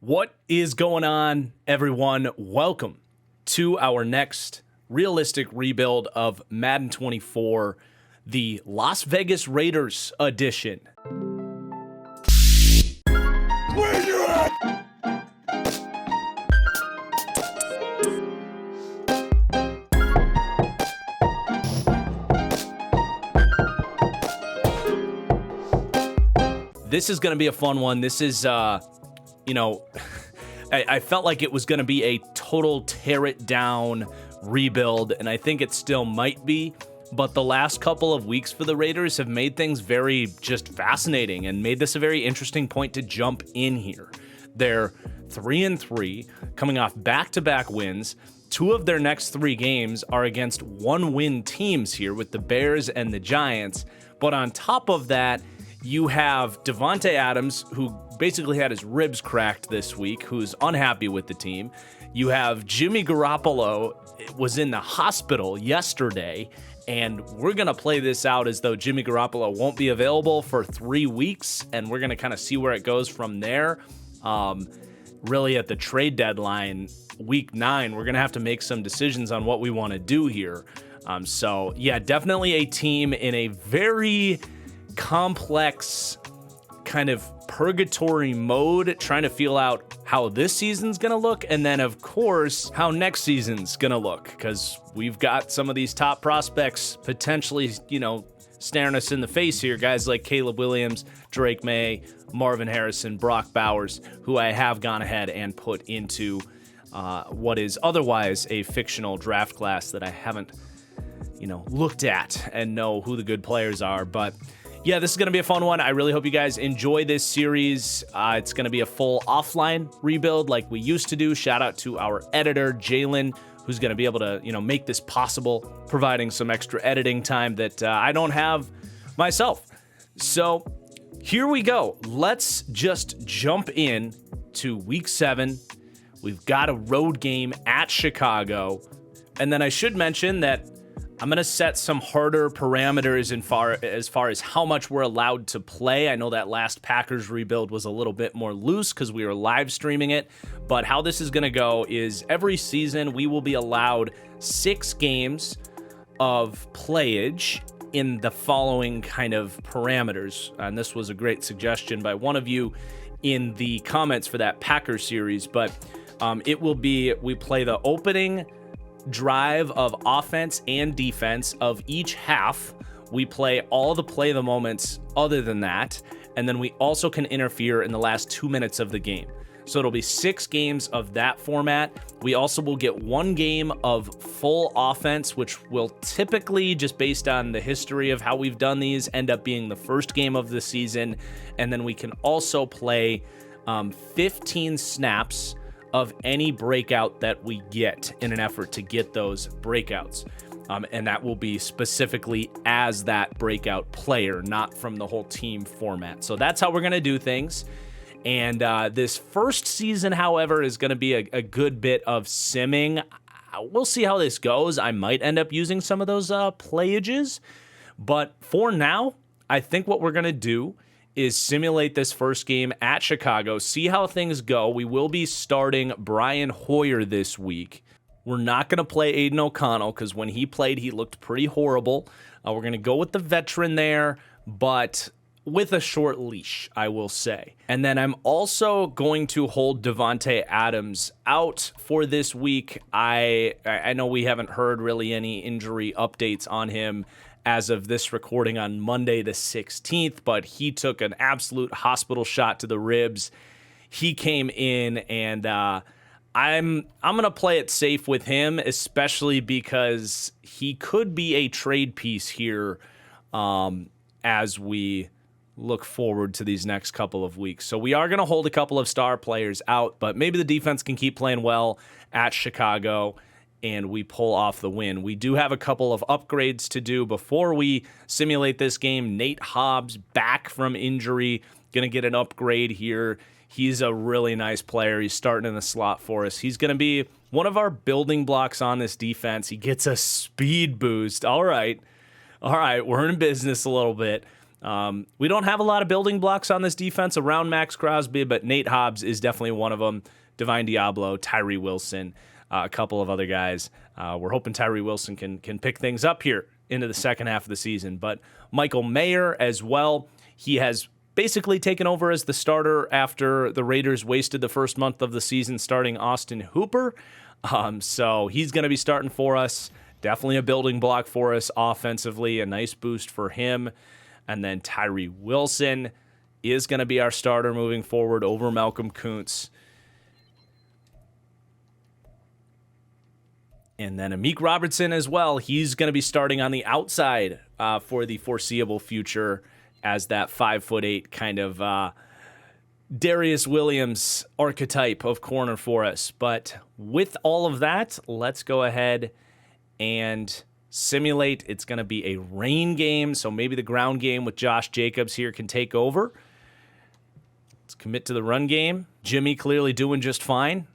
What is going on, everyone? Welcome to our next realistic rebuild of Madden 24, the Las Vegas Raiders edition. Where you at? This is going to be a fun one. This is, I felt like it was going to be a total tear it down rebuild, and I think it still might be. But the last couple of weeks for the Raiders have made things very just fascinating and made this a very interesting point to jump in here. They're 3-3, coming off back-to-back wins. Two of their next three games are against one-win teams here with the Bears and the Giants. But on top of that, you have Davante Adams, who basically had his ribs cracked this week, who's unhappy with the team. You have Jimmy Garoppolo, was in the hospital yesterday, and we're going to play this out as though Jimmy Garoppolo won't be available for 3 weeks, and we're going to kind of see where it goes from there. Really, at the trade deadline, week 9, we're going to have to make some decisions on what we want to do here. So, yeah, definitely a team in a very complex kind of purgatory mode, trying to feel out how this season's gonna look, and then of course how next season's gonna look, because we've got some of these top prospects potentially, staring us in the face here. Guys like Caleb Williams, Drake May, Marvin Harrison, Brock Bowers, who I have gone ahead and put into what is otherwise a fictional draft class that I haven't looked at and know who the good players are. But yeah, this is going to be a fun one. I really hope you guys enjoy this series. It's going to be a full offline rebuild like we used to do. Shout out to our editor, Jalen, who's going to be able to, make this possible, providing some extra editing time that I don't have myself. So here we go. Let's just jump in to week 7. We've got a road game at Chicago. And then I should mention that I'm going to set some harder parameters as far as how much we're allowed to play. I know that last Packers rebuild was a little bit more loose because we were live streaming it. But how this is going to go is every season we will be allowed 6 games of playage in the following kind of parameters. And this was a great suggestion by one of you in the comments for that Packers series. But it will be, we play the opening drive of offense and defense of each half. We play all the play the moments other than that, and then we also can interfere in the last 2 minutes of the game. So it'll be 6 games of that format. We also will get 1 game of full offense, which will typically, just based on the history of how we've done these, end up being the first game of the season. And then we can also play 15 snaps of any breakout that we get in an effort to get those breakouts. And that will be specifically as that breakout player, not from the whole team format. So that's how we're going to do things. And this first season, however, is going to be a good bit of simming. We'll see how this goes. I might end up using some of those playages. But for now, I think what we're going to do is simulate this first game at Chicago, see how things go. We will be starting Brian Hoyer this week. We're not going to play Aiden O'Connell because when he played, he looked pretty horrible. We're going to go with the veteran there, but with a short leash, I will say. And then I'm also going to hold Davante Adams out for this week. I know we haven't heard really any injury updates on him as of this recording on Monday the 16th, but he took an absolute hospital shot to the ribs. He came in, and I'm going to play it safe with him, especially because he could be a trade piece here as we look forward to these next couple of weeks. So we are going to hold a couple of star players out, but maybe the defense can keep playing well at Chicago and we pull off the win. We do have a couple of upgrades to do before we simulate this game. Nate Hobbs, back from injury, going to get an upgrade here. He's a really nice player. He's starting in the slot for us. He's going to be one of our building blocks on this defense. He gets a speed boost. All right, we're in business a little bit. We don't have a lot of building blocks on this defense around Max Crosby, but Nate Hobbs is definitely one of them. Divine Diablo, Tyree Wilson, a couple of other guys. We're hoping Tyree Wilson can pick things up here into the second half of the season. But Michael Mayer as well, he has basically taken over as the starter after the Raiders wasted the first month of the season starting Austin Hooper. So he's going to be starting for us. Definitely a building block for us offensively, a nice boost for him. And then Tyree Wilson is going to be our starter moving forward over Malcolm Kuntz. And then Amik Robertson as well. He's going to be starting on the outside for the foreseeable future as that 5'8" kind of Darius Williams archetype of corner for us. But with all of that, let's go ahead and simulate. It's going to be a rain game, so maybe the ground game with Josh Jacobs here can take over. Let's commit to the run game. Jimmy clearly doing just fine.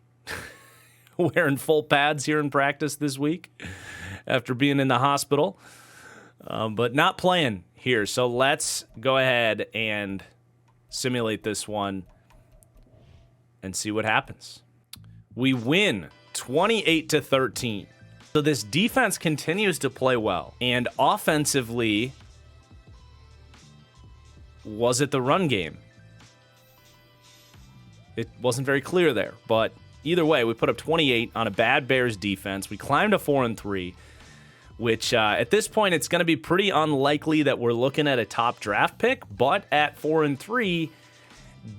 Wearing full pads here in practice this week after being in the hospital, but not playing here. So let's go ahead and simulate this one and see what happens. We win 28-13. So this defense continues to play well. And offensively, was it the run game? It wasn't very clear there, but either way, we put up 28 on a bad Bears defense. We climbed to 4-3, which at this point, it's going to be pretty unlikely that we're looking at a top draft pick. But at 4-3,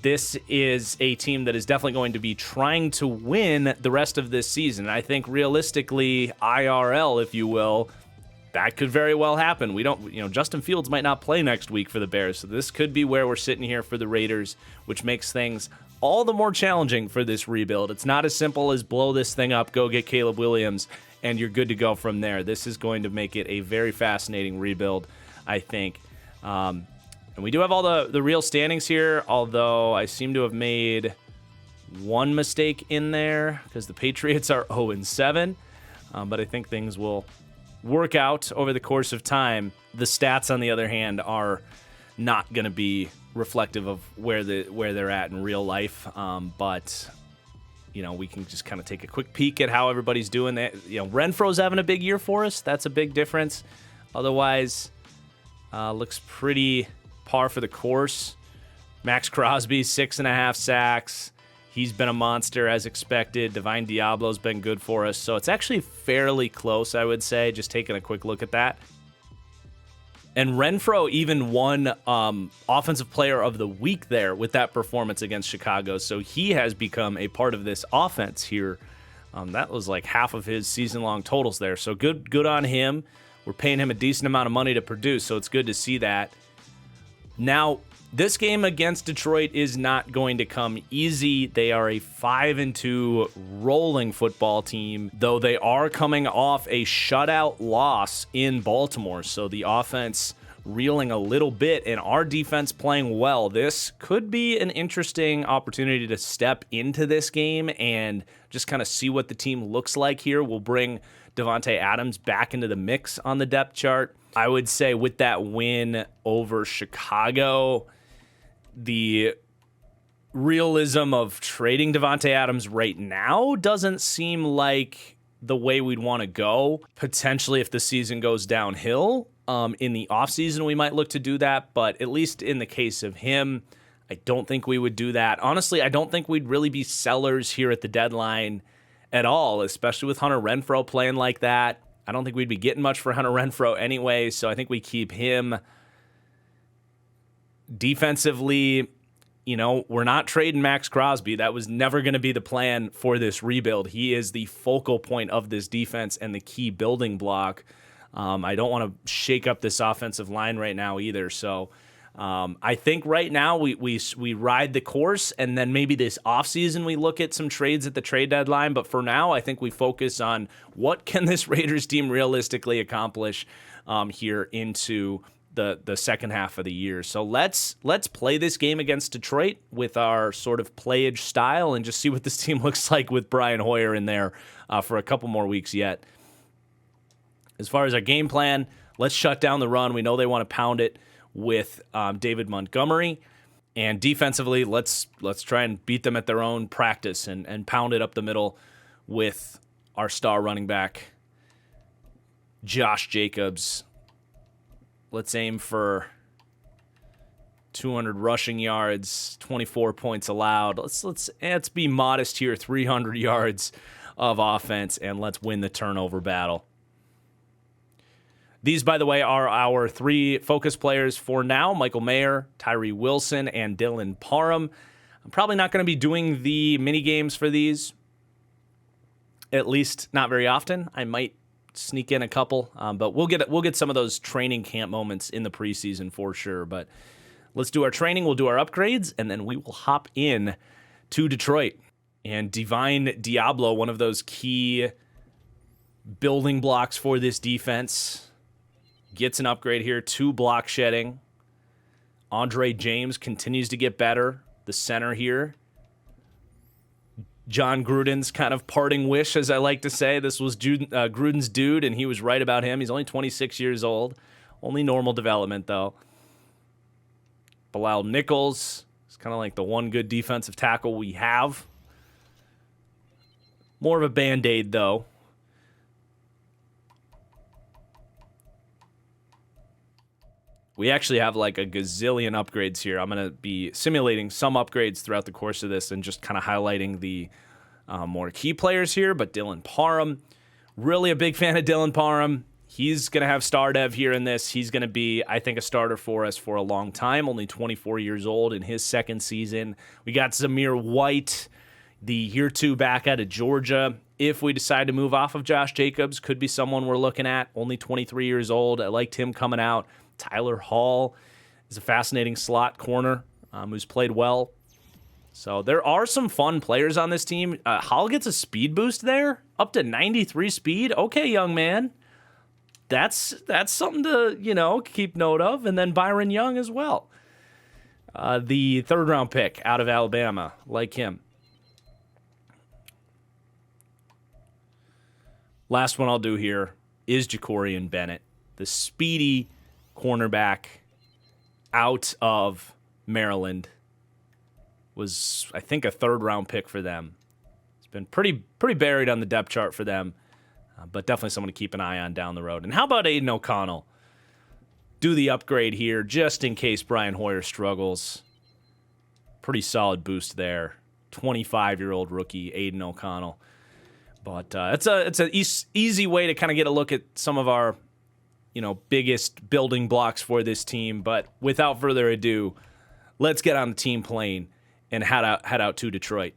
this is a team that is definitely going to be trying to win the rest of this season. I think realistically, IRL, if you will, that could very well happen. We don't, Justin Fields might not play next week for the Bears. So this could be where we're sitting here for the Raiders, which makes things all the more challenging for this rebuild. It's not as simple as blow this thing up, go get Caleb Williams, and you're good to go from there. This is going to make it a very fascinating rebuild, I think. And we do have all the real standings here, although I seem to have made one mistake in there because the Patriots are 0-7. But I think things will work out over the course of time. The stats, on the other hand, are not going to be reflective of where they're at in real life. But we can just kind of take a quick peek at how everybody's doing. That Renfro's having a big year for us. That's a big difference. Otherwise, looks pretty par for the course. Max Crosby, 6.5 sacks. He's been a monster as expected. Divine Diablo's been good for us. So it's actually fairly close, I would say, just taking a quick look at that. And Renfro even won Offensive Player of the Week there with that performance against Chicago. So he has become a part of this offense here. That was like half of his season-long totals there. So good on him. We're paying him a decent amount of money to produce, so it's good to see that. Now, this game against Detroit is not going to come easy. They are a 5-2 rolling football team, though they are coming off a shutout loss in Baltimore. So the offense reeling a little bit and our defense playing well. This could be an interesting opportunity to step into this game and just kind of see what the team looks like here. We'll bring Davante Adams back into the mix on the depth chart. I would say with that win over Chicago, the realism of trading Davante Adams right now doesn't seem like the way we'd want to go. Potentially, if the season goes downhill, in the offseason, we might look to do that. But at least in the case of him, I don't think we would do that. Honestly, I don't think we'd really be sellers here at the deadline at all, especially with Hunter Renfrow playing like that. I don't think we'd be getting much for Hunter Renfrow anyway, so I think we keep him. Defensively, we're not trading Max Crosby. That was never going to be the plan for this rebuild. He is the focal point of this defense and the key building block. I don't want to shake up this offensive line right now either. So I think right now we ride the course, and then maybe this offseason we look at some trades at the trade deadline. But for now, I think we focus on what can this Raiders team realistically accomplish here into the second half of the year. So let's play this game against Detroit with our sort of playage style and just see what this team looks like with Brian Hoyer in there for a couple more weeks yet. As far as our game plan, let's shut down the run. We know they want to pound it. with David Montgomery. And defensively, let's try and beat them at their own practice and pound it up the middle with our star running back, Josh Jacobs. Let's aim for 200 rushing yards, 24 points allowed. Let's be modest here, 300 yards of offense, and let's win the turnover battle. These, by the way, are our 3 focus players for now: Michael Mayer, Tyree Wilson, and Dylan Parham. I'm probably not going to be doing the mini games for these, at least not very often. I might sneak in a couple, but we'll get some of those training camp moments in the preseason for sure. But let's do our training, we'll do our upgrades, and then we will hop in to Detroit. And Divine Diablo, one of those key building blocks for this defense, gets an upgrade here, 2 block shedding. Andre James continues to get better, the center here. John Gruden's kind of parting wish, as I like to say. This was Gruden's dude, and he was right about him. He's only 26 years old. Only normal development, though. Bilal Nichols is kind of like the one good defensive tackle we have. More of a Band-Aid, though. We actually have like a gazillion upgrades here. I'm going to be simulating some upgrades throughout the course of this and just kind of highlighting the more key players here. But Dylan Parham, really a big fan of Dylan Parham. He's going to have star dev here in this. He's going to be, I think, a starter for us for a long time. Only 24 years old in his second season. We got Zamir White, the year 2 back out of Georgia. If we decide to move off of Josh Jacobs, could be someone we're looking at. Only 23 years old. I liked him coming out. Tyler Hall is a fascinating slot corner who's played well. So there are some fun players on this team. Hall gets a speed boost there, up to 93 speed. Okay, young man. That's something to, keep note of. And then Byron Young as well. The 3rd round pick out of Alabama, like him. Last one I'll do here is Jacorian Bennett, the speedy cornerback out of Maryland. Was, I think, a 3rd round pick for them. It's been pretty buried on the depth chart for them, but definitely someone to keep an eye on down the road. And how about Aiden O'Connell? Do the upgrade here just in case Brian Hoyer struggles. Pretty solid boost there. 25-year-old rookie Aiden O'Connell. But it's an easy way to kind of get a look at some of our biggest building blocks for this team. But without further ado, let's get on the team plane and head out to Detroit.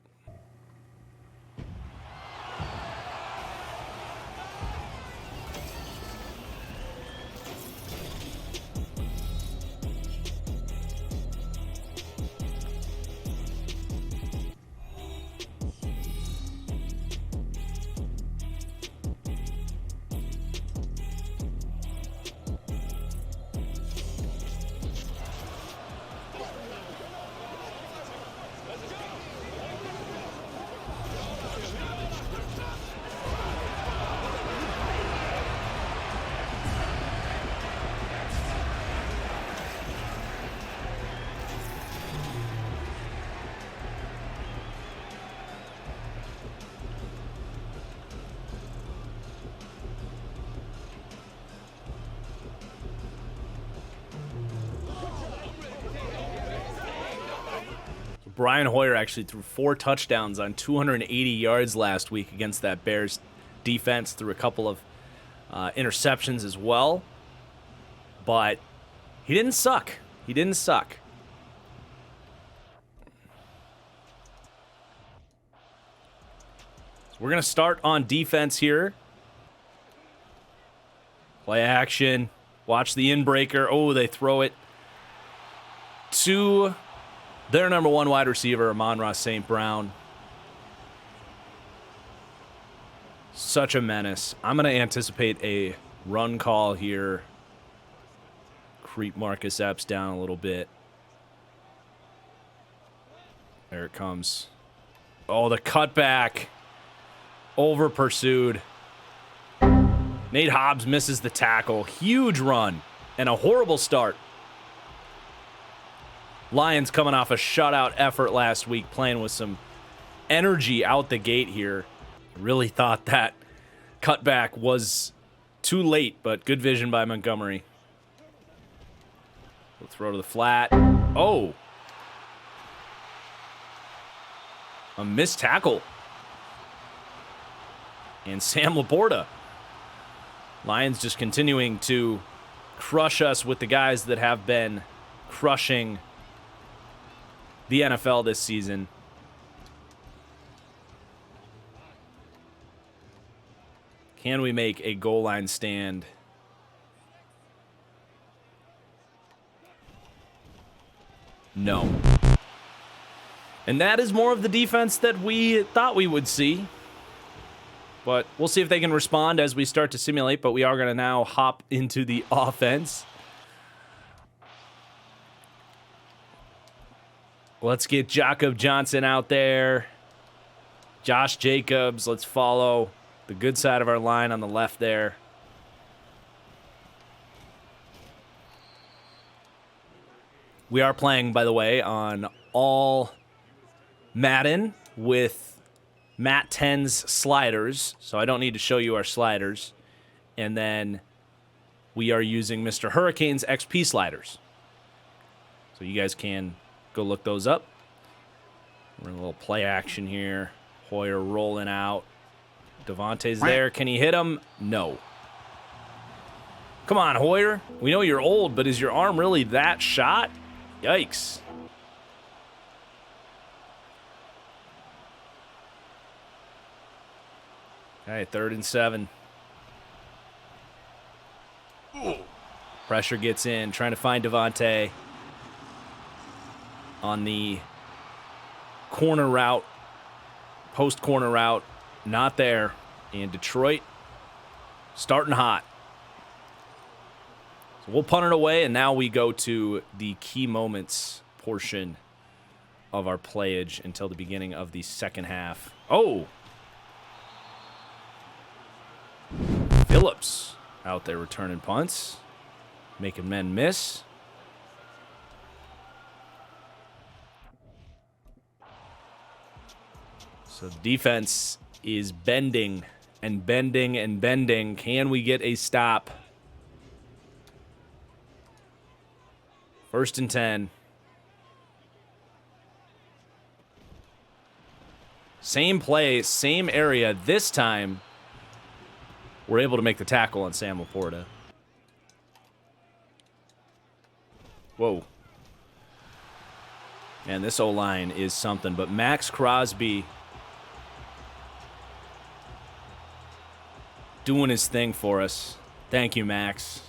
Brian Hoyer actually threw 4 touchdowns on 280 yards last week against that Bears defense, threw a couple of interceptions as well. But he didn't suck. He didn't suck. So we're going to start on defense here. Play action. Watch the inbreaker. Oh, they throw it to their number 1 wide receiver, Amon-Ra St. Brown. Such a menace. I'm going to anticipate a run call here. Creep Marcus Epps down a little bit. There it comes. Oh, the cutback. Over pursued. Nate Hobbs misses the tackle. Huge run and a horrible start Lions coming off a shutout effort last week, playing with some energy out the gate here. Really thought that cutback was too late, but good vision by Montgomery. We'll throw to the flat. Oh. A missed tackle. And Sam Laporta. Lions just continuing to crush us with the guys that have been crushing the NFL this season. Can we make a goal line stand? No. And that is more of the defense that we thought we would see. But we'll see if they can respond as we start to simulate. But we are going to now hop into the offense. Let's get Jakob Johnson out there. Josh Jacobs. Let's follow the good side of our line on the left there. We are playing, by the way, on all Madden with Matt 10's sliders, so I don't need to show you our sliders. And then we are using Mr. Hurricane's XP sliders. So you guys can go look those up. We're in a little play action here. Hoyer rolling out. Devontae's there. Can he hit him? No. Come on, Hoyer. We know you're old, but is your arm really that shot? Yikes. Okay, 3rd and 7. Pressure gets in, trying to find Devontae on the corner route, post corner route, not there. And Detroit starting hot. So we'll punt it away, and now we go to the key moments portion of our playage until the beginning of the second half. Oh! Phillips out there returning punts, making men miss. So the defense is bending and bending and bending. Can we get a stop? 1st and 10. Same play, same area. This time, we're able to make the tackle on Sam Laporta. Whoa. Man, this O-line is something. But Max Crosby doing his thing for us. Thank you, Max.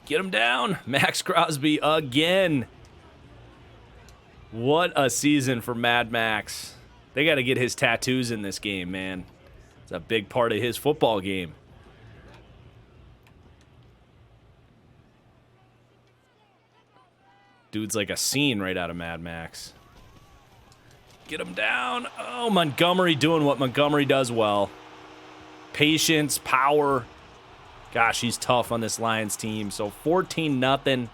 Get him down. Max Crosby again. What a season for Mad Max. They got to get his tattoos in this game, man. It's a big part of his football game. Dude's like a scene right out of Mad Max. Get him down. Oh, Montgomery doing what Montgomery does well. Patience, power. Gosh, he's tough on this Lions team. So 14-0.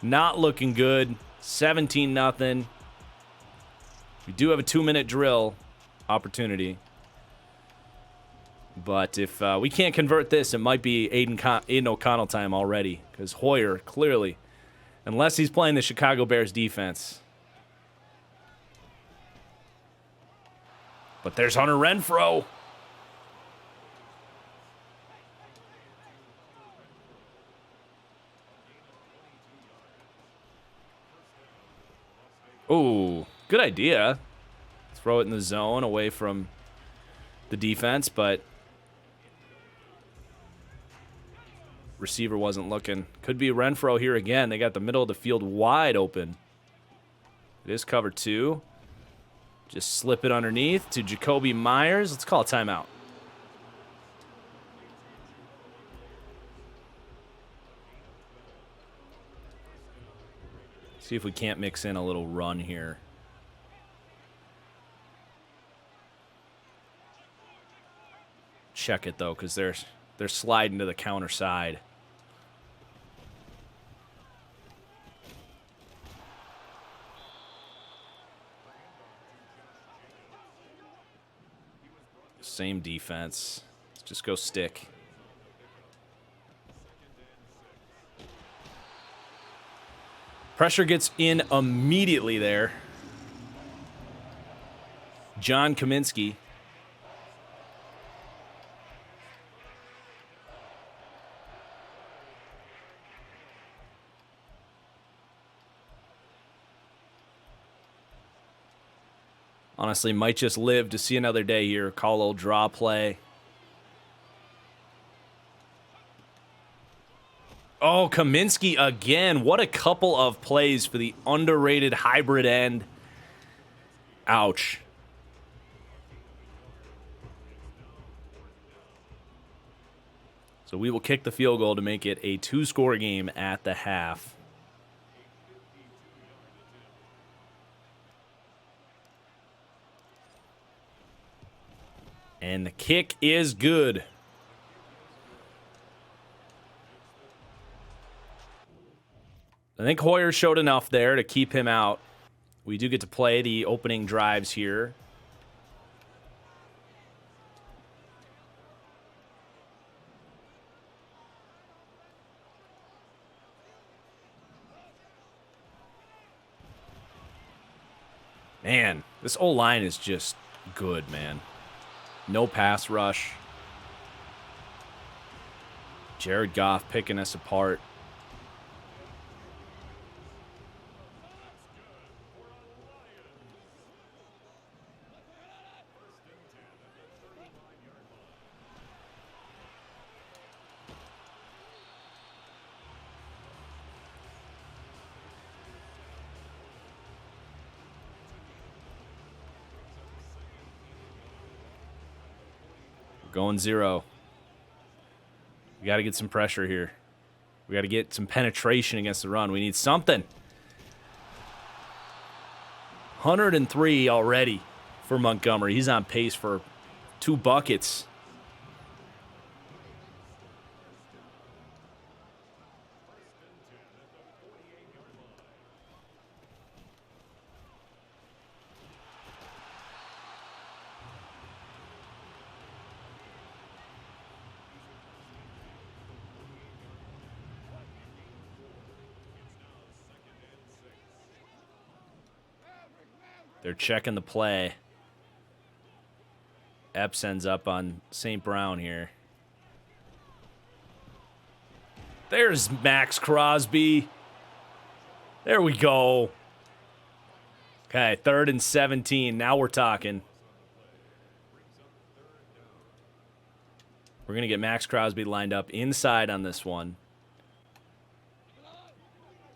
Not looking good. 17-0. We do have a 2-minute drill opportunity. But if we can't convert this, it might be Aiden O'Connell time already. Because Hoyer, clearly, unless he's playing the Chicago Bears defense. But there's Hunter Renfrow. Ooh, good idea. Throw it in the zone away from the defense, but receiver wasn't looking. Could be Renfrow here again. They got the middle of the field wide open. It is cover 2. Just slip it underneath to Jacoby Myers. Let's call a timeout. See if we can't mix in a little run here. check it, though, because they're sliding to the counter side. Same defense. Let's just go stick. Pressure gets in immediately there. John Kaminsky. Honestly, might just live to see another day here. Call a little draw play. Oh, Kaminsky again. What a couple of plays for the underrated hybrid end. Ouch. So we will kick the field goal to make it a 2-score game at the half. And the kick is good. I think Hoyer showed enough there to keep him out. We do get to play the opening drives here. Man, this O-line is just good, man. No pass rush. Jared Goff picking us apart. Going 0. We got to get some pressure here. We got to get some penetration against the run. We need something. 103 already for Montgomery. He's on pace for 2 buckets. They're checking the play. Epps ends up on St. Brown here. There's Max Crosby. There we go. Okay, 3rd and 17. Now we're talking. We're going to get Max Crosby lined up inside on this one.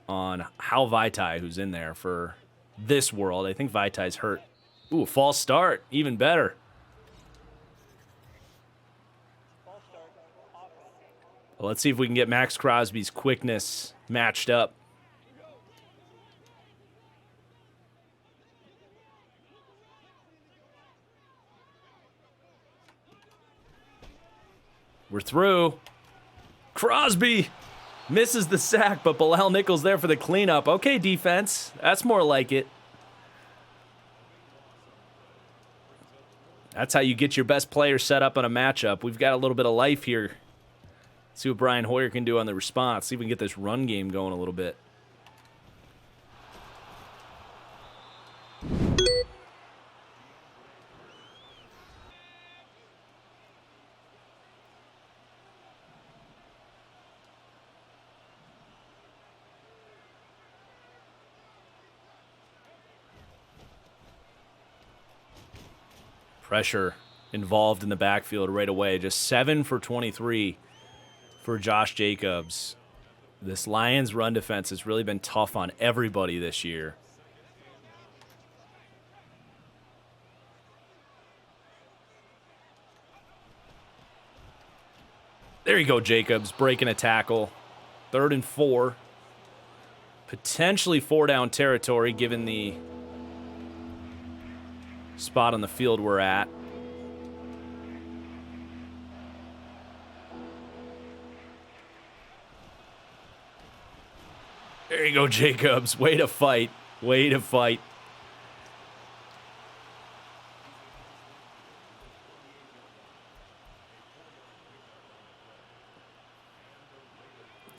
On Hal Vaitai, who's in there for this world. I think Vaitai's hurt. Ooh, false start. Even better. Well, let's see if we can get Max Crosby's quickness matched up. We're through. Crosby misses the sack, but Bilal Nichols there for the cleanup. Okay, defense. That's more like it. That's how you get your best player set up in a matchup. We've got a little bit of life here. See what Brian Hoyer can do on the response. See if we can get this run game going a little bit. Pressure involved in the backfield right away. Just 7 for 23 for Josh Jacobs. This Lions run defense has really been tough on everybody this year. There you go, Jacobs, breaking a tackle. 3rd and 4. Potentially 4-down territory given the spot on the field we're at. There you go, Jacobs. Way to fight. Way to fight.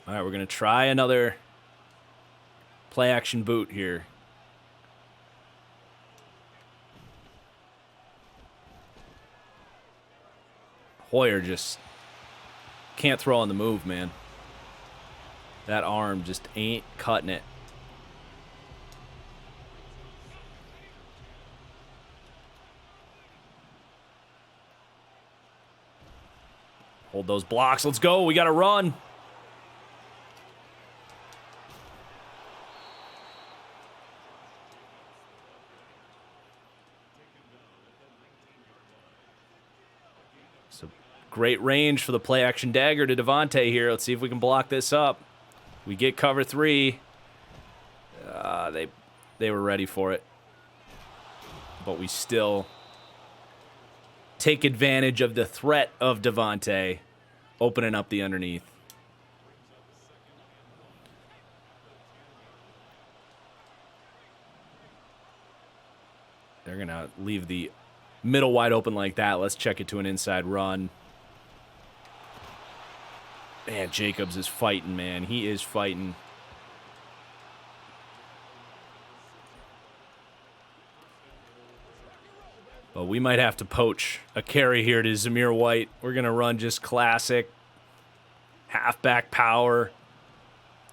All right, we're going to try another play-action boot here. Hoyer just can't throw on the move, man. That arm just ain't cutting it. Hold those blocks. Let's go. We got to run. So great range for the play-action dagger to Devontae here. Let's see if we can block this up. We get cover 3. They were ready for it. But we still take advantage of the threat of Devontae opening up the underneath. They're going to leave the middle wide open like that. Let's check it to an inside run. Man, Jacobs is fighting, man. He is fighting. But we might have to poach a carry here to Zamir White. We're going to run just classic halfback power.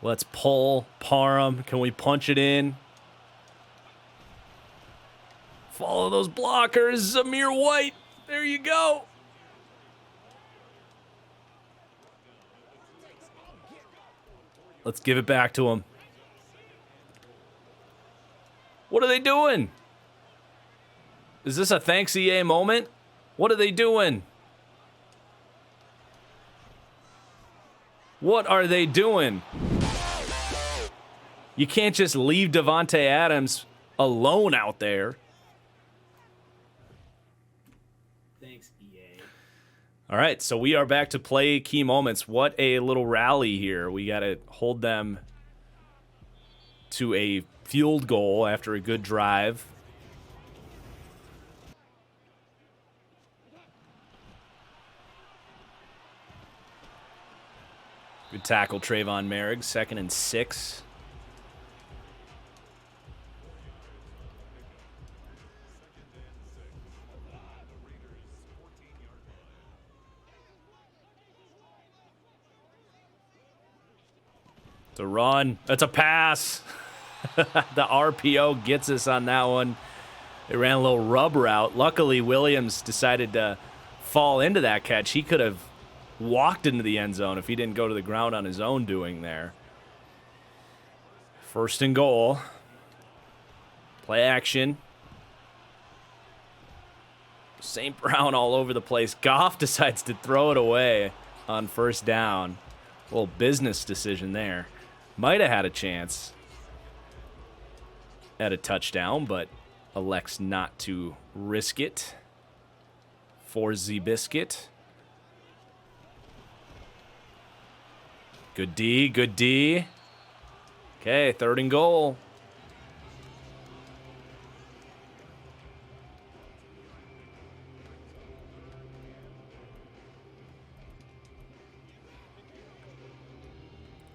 Let's pull Parham. Can we punch it in? Follow those blockers. Zamir White. There you go. Let's give it back to him. What are they doing? Is this a thanks EA moment? What are they doing? What are they doing? You can't just leave Davante Adams alone out there. Thanks, EA. All right, so we are back to play key moments. What a little rally here. We got to hold them to a field goal after a good drive. Good tackle, Trayvon Merrick. 2nd and 6. It's a run. That's a pass. The RPO gets us on that one. They ran a little rub route. Luckily, Williams decided to fall into that catch. He could have walked into the end zone if he didn't go to the ground on his own doing there. 1st and goal. Play action. St. Brown all over the place. Goff decides to throw it away on 1st down. A little business decision there. Might have had a chance at a touchdown, but elects not to risk it for Z-Biscuit. Good D, good D. Okay, 3rd and goal.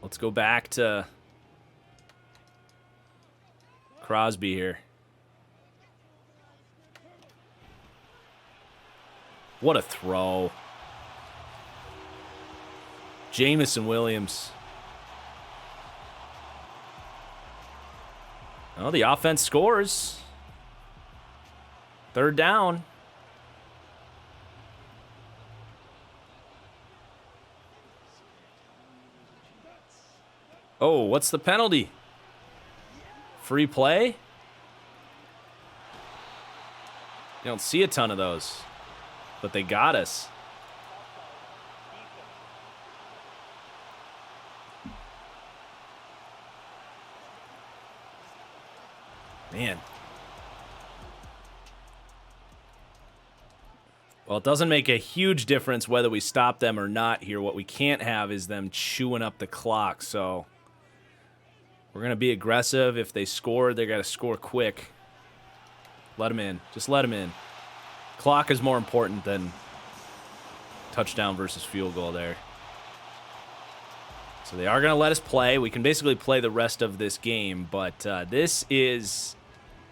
Let's go back to Crosby here. What a throw. Jamison Williams. Oh, the offense scores. 3rd down. Oh, what's the penalty? Free play? You don't see a ton of those, but they got us. Man. Well, it doesn't make a huge difference whether we stop them or not here. What we can't have is them chewing up the clock, so We're going to be aggressive. If they score, they got to score quick. Let them in. Just let them in. Clock is more important than touchdown versus field goal there. So they are going to let us play. We can basically play the rest of this game, but this is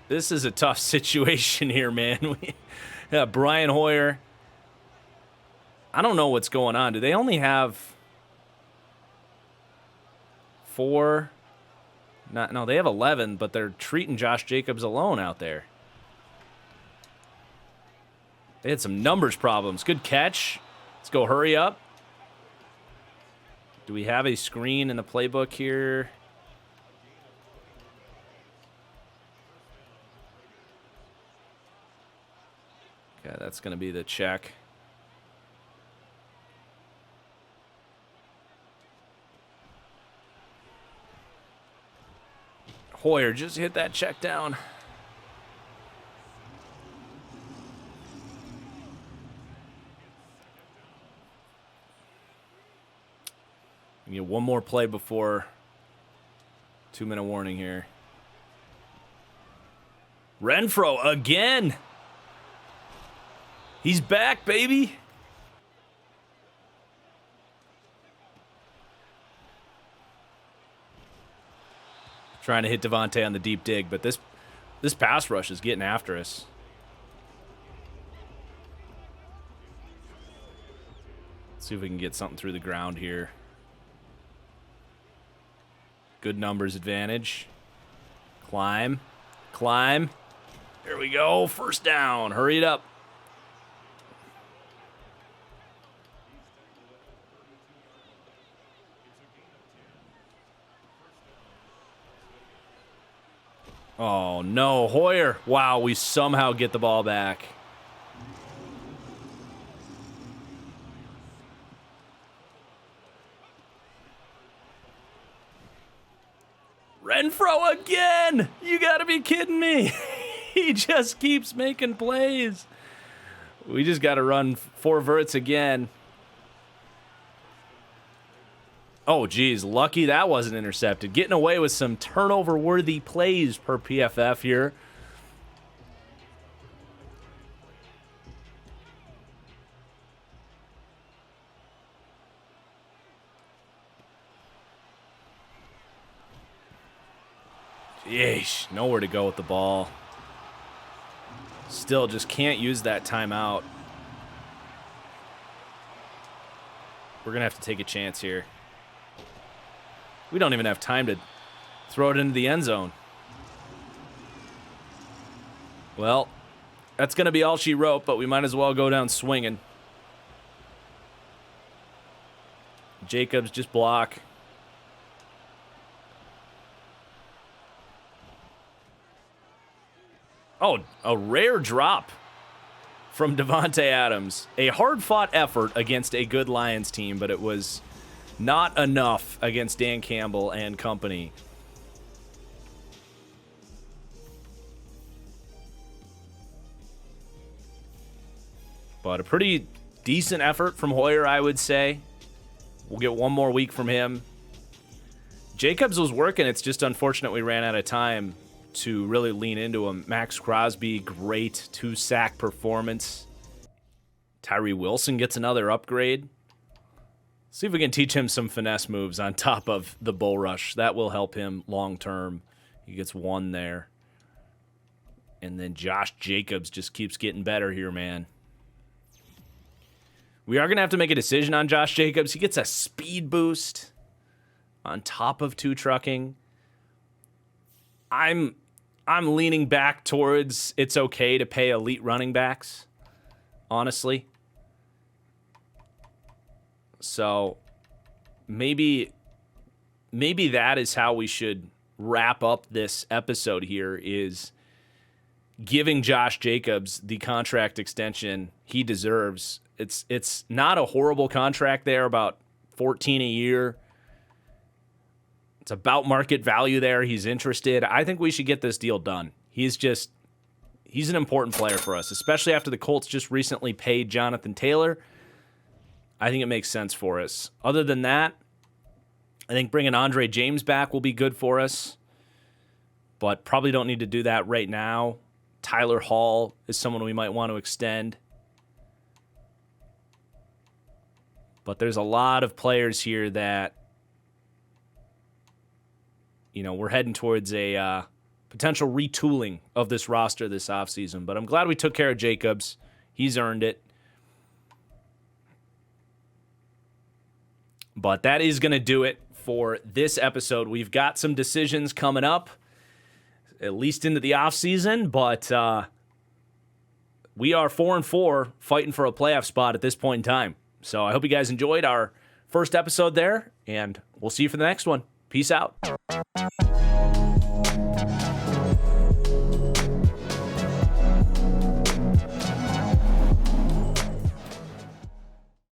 a tough situation here, man. Brian Hoyer. I don't know what's going on. Do they only have 4? No, they have 11, but they're treating Josh Jacobs alone out there. They had some numbers problems. Good catch. Let's go hurry up. Do we have a screen in the playbook here? Okay, that's going to be the check. Hoyer, just hit that check down. We get one more play before 2-minute warning here. Renfro again. He's back, baby. Trying to hit Devontae on the deep dig, but this pass rush is getting after us. Let's see if we can get something through the ground here. Good numbers advantage. Climb. Climb. There we go. First down. Hurry it up. Oh, no. Hoyer. Wow, we somehow get the ball back. Renfro again! You gotta be kidding me. He just keeps making plays. We just gotta run 4 verts again. Oh, geez. Lucky that wasn't intercepted. Getting away with some turnover-worthy plays per PFF here. Yeesh, nowhere to go with the ball. Still just can't use that timeout. We're going to have to take a chance here. We don't even have time to throw it into the end zone. Well, that's going to be all she wrote, but we might as well go down swinging. Jacobs just block. Oh, a rare drop from Davante Adams. A hard-fought effort against a good Lions team, but it was not enough against Dan Campbell and company. But a pretty decent effort from Hoyer, I would say. We'll get one more week from him. Jacobs was working. It's just unfortunate we ran out of time to really lean into him. Max Crosby, great 2-sack performance. Tyree Wilson gets another upgrade. See if we can teach him some finesse moves on top of the bull rush. That will help him long term. He gets 1 there. And then Josh Jacobs just keeps getting better here, man. We are going to have to make a decision on Josh Jacobs. He gets a speed boost on top of 2 trucking. I'm leaning back towards it's okay to pay elite running backs, honestly. So maybe that is how we should wrap up this episode here, is giving Josh Jacobs the contract extension he deserves. It's not a horrible contract there, about $14 a year. It's about market value there. He's interested. I think we should get this deal done. He's an important player for us, especially after the Colts just recently paid Jonathan Taylor. I think it makes sense for us. Other than that, think bringing Andre James back will be good for us, but probably don't need to do that right now. Tyler Hall is someone we might want to extend. But there's a lot of players here that, we're heading towards a potential retooling of this roster this offseason. But I'm glad we took care of Jacobs. He's earned it. But that is going to do it for this episode. We've got some decisions coming up, at least into the offseason, but we are 4-4 fighting for a playoff spot at this point in time. So I hope you guys enjoyed our first episode there, and we'll see you for the next one. Peace out.